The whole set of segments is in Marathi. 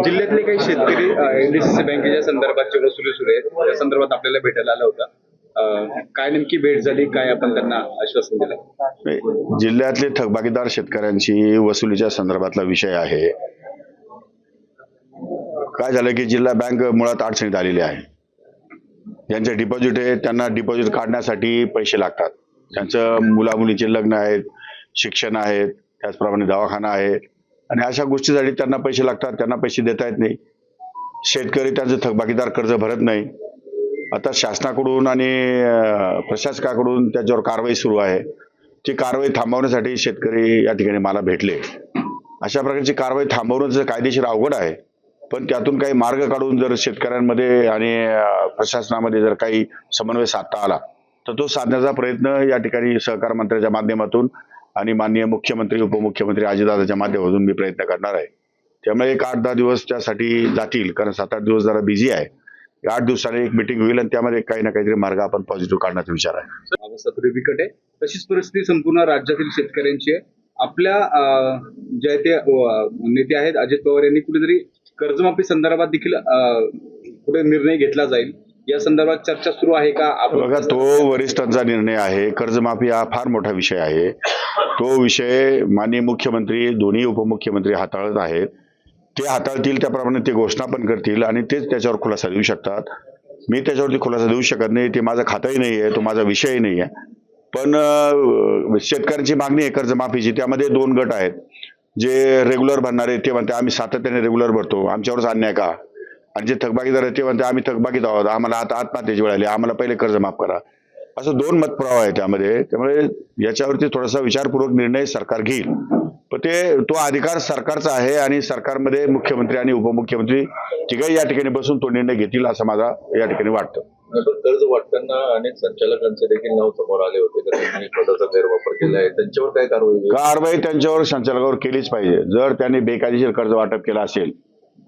जिल्ह्यातले काही शेतकरी एनडीसीसी बँकेच्या संदर्भात वसुली सुरू आहे त्या संदर्भात आपल्याला भेटायला आला होता. काय नेमकी भेट झाली, काय आपण त्यांना आश्वासन दिलं? जिल्ह्यातले थकबाकीदार शेतकऱ्यांची वसुलीच्या संदर्भातला विषय आहे. काय झालं की जिल्हा बँक मुळात अडचणीत आलेली आहे. ज्यांचे डिपॉझिट आहे त्यांना डिपॉझिट काढण्यासाठी पैसे लागतात. त्यांचं मुलामुलीचे लग्न आहेत, शिक्षण आहेत, त्याचप्रमाणे दवाखाना आहे आणि अशा गोष्टीसाठी त्यांना पैसे लागतात. त्यांना पैसे देता येत नाही. शेतकरी त्यांचं थकबाकीदार कर्ज भरत नाही. आता शासनाकडून आणि प्रशासकाकडून त्याच्यावर कारवाई सुरू आहे. ती कारवाई थांबवण्यासाठी शेतकरी या ठिकाणी मला भेटले. अशा प्रकारची कारवाई थांबवणं कायदेशीर अवघड आहे, पण त्यातून काही मार्ग काढून जर शेतकऱ्यांमध्ये आणि प्रशासनामध्ये जर काही समन्वय साधता आला तर तो साधण्याचा प्रयत्न या ठिकाणी सहकार मंत्र्याच्या माध्यमातून आणि माननीय मुख्यमंत्री उपमुख्यमंत्री अजितदादाच्या माध्यमातून मी प्रयत्न करणार आहे. त्यामुळे एक 8-10 दिवस त्यासाठी जातील, कारण 7-8 दिवस जरा बिझी आहे. 8 दिवसांनी एक मिटिंग होईल आणि त्यामध्ये काही ना काहीतरी मार्ग आपण पॉझिटिव्ह काढण्याचा विचार आहे. अवस्था थोडी बिकट आहे. तशीच परिस्थिती संपूर्ण राज्यातील शेतकऱ्यांची आहे. आपल्या जे ते नेते आहेत अजित पवार यांनी कुठेतरी कर्जमाफी संदर्भात देखील पुढे निर्णय घेतला जाईल या संदर्भात चर्चा सुरू आहे का? बघा, तो वरिष्ठांचा निर्णय आहे. कर्जमाफी हा फार मोठा विषय आहे. तो विषय माननीय मुख्यमंत्री, दोन्ही उपमुख्यमंत्री हाताळत आहेत. ते हाताळतील, त्याप्रमाणे ते घोषणा पण करतील आणि तेच त्याच्यावर खुलासा देऊ शकतात. मी त्याच्यावरती खुलासा देऊ शकत नाही. ते माझं खातंही नाही आहे, तो माझा विषयही नाही आहे. पण शेतकऱ्यांची मागणी आहे कर्जमाफीची. त्यामध्ये 2 गट आहेत. जे रेग्युलर भरणारे ते म्हणते आम्ही सातत्याने रेग्युलर भरतो, आमच्यावरच अन्याय का? आणि जे थकबाकीदार आहेत ते म्हणते आम्ही थकबाकीत आहोत, आम्हाला आता आत्महत्येची वेळ आली, आम्हाला पहिले कर्ज माफ करा. असं 2 मतपुरावा आहे त्यामध्ये. त्यामुळे याच्यावरती थोडासा विचारपूर्वक निर्णय सरकार घेईल. पण तो अधिकार सरकारचा आहे आणि सरकारमध्ये मुख्यमंत्री आणि उपमुख्यमंत्री तिघही या ठिकाणी बसून तो निर्णय घेतील असं माझा या ठिकाणी वाटतं. कर्ज वाटताना अनेक संचालकांचे देखील नाव समोर आले होते तर त्यांनी पदाचा गैरवापर केला आहे. त्यांच्यावर काय कारवाई त्यांच्यावर संचालकावर केलीच पाहिजे. जर त्यांनी बेकायदेशीर कर्ज वाटप केलं असेल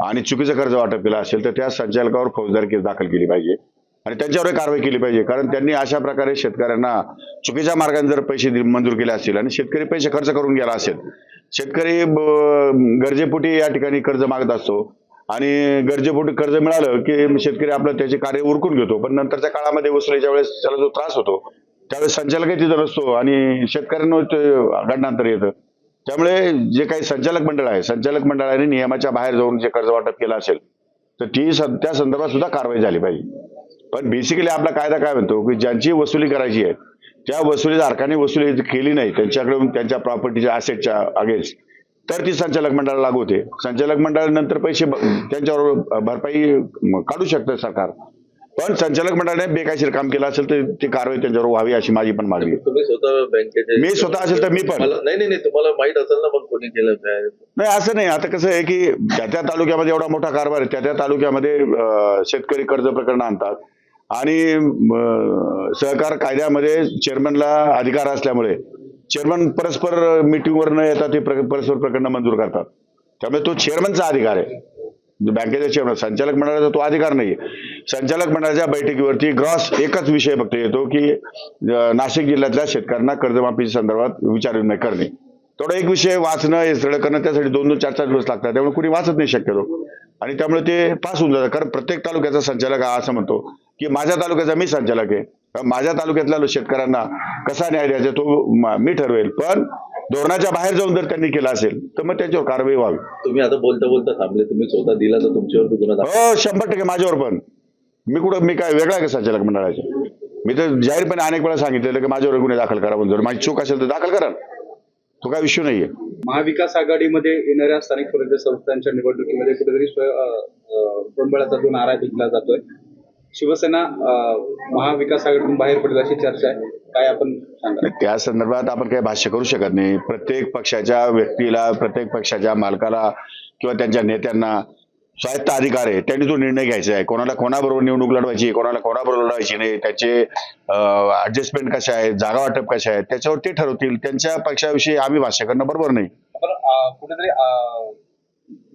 आणि चुकीचं कर्ज वाटप केलं असेल तर त्या संचालकावर फौजदारी केस दाखल केली पाहिजे आणि त्यांच्यावर कारवाई केली पाहिजे. कारण त्यांनी अशा प्रकारे शेतकऱ्यांना चुकीच्या मार्गाने जर पैसे मंजूर केले असतील आणि शेतकरी पैसे खर्च करून गेला असेल, शेतकरी गरजेपोटी या ठिकाणी कर्ज मागत असतो आणि गरजेपोटी कर्ज मिळालं की शेतकरी आपलं त्याचे कार्य उरकून घेतो, पण नंतरच्या काळामध्ये वसुलीच्या वेळेस त्याला जो त्रास होतो त्यावेळेस संचालकही तिथं नसतो आणि शेतकऱ्यांना गंडांतर येतं. त्यामुळे जे काही संचालक मंडळ आहे, संचालक मंडळाने नियमाच्या बाहेर जाऊन जे कर्ज वाटप केलं असेल तर त्या संदर्भात सुद्धा कारवाई झाली पाहिजे. पण बेसिकली आपला कायदा काय म्हणतो की ज्यांची वसुली करायची आहे त्या वसुलीधारकाने वसुली केली नाही त्यांच्याकडून त्यांच्या प्रॉपर्टीच्या असेटच्या अगेन्स्ट, तर ती संचालक मंडळाला लागू होते. संचालक मंडळानंतर पैसे त्यांच्यावर भरपाई काढू शकतं सरकार. पण संचालक मंडळाने बेकायदेशीर काम केलं असेल तर ती कारवाई त्यांच्यावर व्हावी अशी माझी पण मागणी. तुम्ही स्वतः बँकेचे मी स्वतः असेल तर मी पण नाही तुम्हाला माहित असेल ना, पण कोणी केलं काय? नाही, असं नाही. आता कसं आहे की त्या तालुक्यामध्ये एवढा मोठा कारभार आहे, त्या तालुक्यामध्ये शेतकरी कर्ज प्रकरण आणतात आणि सहकार कायद्यामध्ये चेअरमनला अधिकार असल्यामुळे चेअरमन परस्पर मिटिंगवर न येता ते परस्पर प्रकरण मंजूर करतात. त्यामुळे तो चेअरमनचा अधिकार आहे. बँकेचा चेअरमन, संचालक मंडळाचा तो अधिकार नाही. संचालक मंडळाच्या बैठकीवरती ग्रॉस एकच विषय फक्त येतो की नाशिक जिल्ह्यातल्या शेतकऱ्यांना कर्जमाफीच्या संदर्भात विचारविनिमय करणे. तेवढा एक विषय वाचणं, हे सगळं करणं त्यासाठी 2-2, 4-4 दिवस लागतात. त्यामुळे कुणी वाचत नाही शक्यतो आणि त्यामुळे ते पास होऊन जातं. कारण प्रत्येक तालुक्याचा संचालक हा असं म्हणतो की माझ्या तालुक्याचा मी संचालक आहे, माझ्या तालुक्यातल्या शेतकऱ्यांना कसा न्याय द्यायचा तो मी ठरवेल. पण धोरणाच्या बाहेर जाऊन जर त्यांनी केलं असेल तर मग त्याच्यावर कारवाई व्हावी. तुम्ही आता बोलता थांबले, तुम्ही स्वतः दिला तर तुमच्यावर गुन्हा दाखल? हो, 100% माझ्यावर पण. मी काय वेगळा आहे का संचालक मंडळाचे? मी तर जाहीरपणे अनेक वेळा सांगितलेलं की माझ्यावर गुन्हे दाखल करा, पण जर माझी चूक असेल तर दाखल करा, तो काय विषय नाहीये. महाविकास आघाडीमध्ये येणाऱ्या स्थानिक स्वराज्य संस्थांच्या निवडणुकीमध्ये कुठेतरी गोंधळाचा नारा दिला जातोय. शिवसेना महाविकास आघाडीतून बाहेर पडेल अशी चर्चा आहे. काय आपण सांगा? त्या संदर्भात आपण काही भाष्य करू शकत नाही. प्रत्येक पक्षाच्या व्यक्तीला, प्रत्येक पक्षाच्या मालकाला किंवा त्यांच्या नेत्यांना स्वायत्त अधिकार आहे. त्यांनी तो निर्णय घ्यायचा आहे. कोणाबरोबर निवडणूक लढवायची, कोणाबरोबर लढवायची नाही, त्याचे ऍडजस्टमेंट कशा आहेत, जागा वाटप कशा आहेत, त्याच्यावर ते ठरवतील. त्यांच्या पक्षाविषयी आम्ही भाष्य करणं बरोबर नाही. कुठेतरी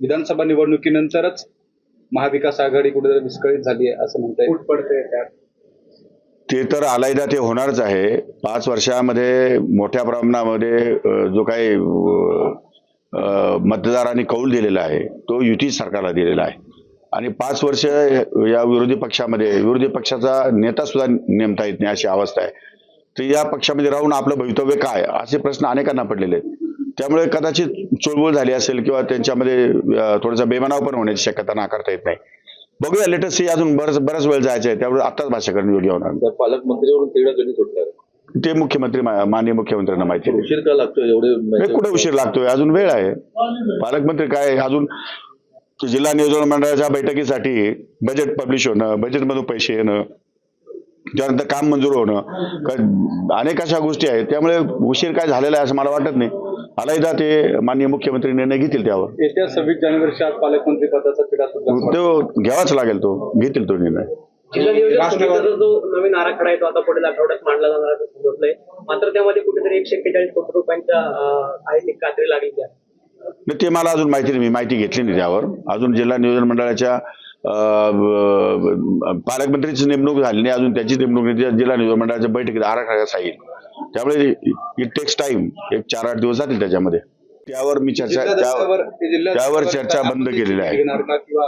विधानसभा निवडणुकीनंतरच महाविकास आघाडी कुठेतरी विस्कळीत झाली आहे असं म्हणताय. ते तर आलायदा ते होणारच आहे. 5 वर्षामध्ये मोठ्या प्रमाणामध्ये जो काही मतदारांनी कौल दिलेला आहे तो युती सरकारला दिलेला आहे आणि 5 वर्ष या विरोधी पक्षाचा नेता सुद्धा नेमता येत नाही अशी अवस्था आहे. तर या पक्षामध्ये राहून आपलं भवितव्य काय असे प्रश्न अनेकांना पडलेले आहेत. त्यामुळे कदाचित चुळबुळ झाली असेल किंवा त्यांच्यामध्ये थोडासा बेमनाव पण होण्याची शक्यता नाकारता येत नाही. बघूया, लेटेस्ट सी अजून बराच वेळ जायचं आहे, त्यामुळे आत्ताच भाषा करणं योग्य होणार. तर पालकमंत्रीवरून तेवढं कधी सुटणार ते माननीय मुख्यमंत्र्यांना माहिती आहे. उशीर का लागतो एवढे कुठे उशीर लागतोय, अजून वेळ आहे. पालकमंत्री काय अजून जिल्हा नियोजन मंडळाच्या बैठकीसाठी बजेट पब्लिश होणं, बजेटमधून पैसे येणं, त्यानंतर काम मंजूर होणं, अनेक अशा गोष्टी आहेत. त्यामुळे उशीर काय झालेला आहे असं मला वाटत नाही. आलायदा ते माननीय मुख्यमंत्री निर्णय घेतील त्यावर. येत्या 26 जानेवारीच्या आत पालकमंत्री पदाचा तिढा सुटला तो घ्यावाच लागेल, घेतील तो निर्णय. जिल्हा नियोजन समितीचा जो नवीन आराखडा आहे तो आता पुढील आठवड्यात मांडला जाणार असं समजलंय. मात्र त्यामध्ये कुठेतरी 141 कोटी रुपयांच्या आहे ती कात्री लागली आहे. नाही, ते मला अजून माहिती नाही, मी माहिती घेतली नाही त्यावर. अजून जिल्हा नियोजन मंडळाच्या पालकमंत्रीची नेमणूक झाली नाही, अजून त्याची नेमणूक नाही. जिल्हा नियोजन मंडळाच्या बैठकीत आराखडा येईल, त्यामुळे इट टेक्स टाइम. 4-8 दिवस जातील त्याच्यामध्ये. त्यावर मी त्यावर चर्चा बंद केलेली आहे.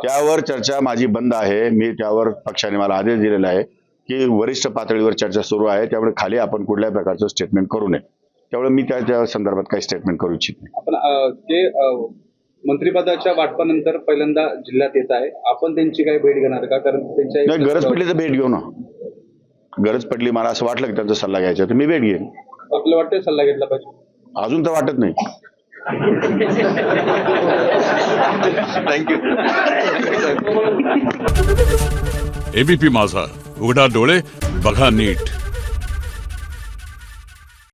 त्यावर चर्चा माझी बंद आहे. मी त्यावर पक्षाने मला आदेश दिलेला आहे की वरिष्ठ पातळीवर चर्चा सुरू आहे, त्यामुळे खाली आपण कुठल्याही प्रकारचं स्टेटमेंट करू नये. त्यामुळे मी त्या संदर्भात काही स्टेटमेंट करू इच्छित नाही. आपण ते मंत्रिपदाच्या वाटपानंतर पहिल्यांदा जिल्ह्यात येत आहे, आपण त्यांची काही भेट घेणार का? कारण त्यांच्या गरज पडली तर भेट घेऊ ना. गरज पडली, मला असं वाटलं की त्यांचा सल्ला घ्यायचा तर मी भेट घेईन. आपलं वाटतं सल्ला घेतला पाहिजे? अजून तर वाटत नाही. थँक्यू. एबीपी माझा, उघडा डोळे बघा नीट.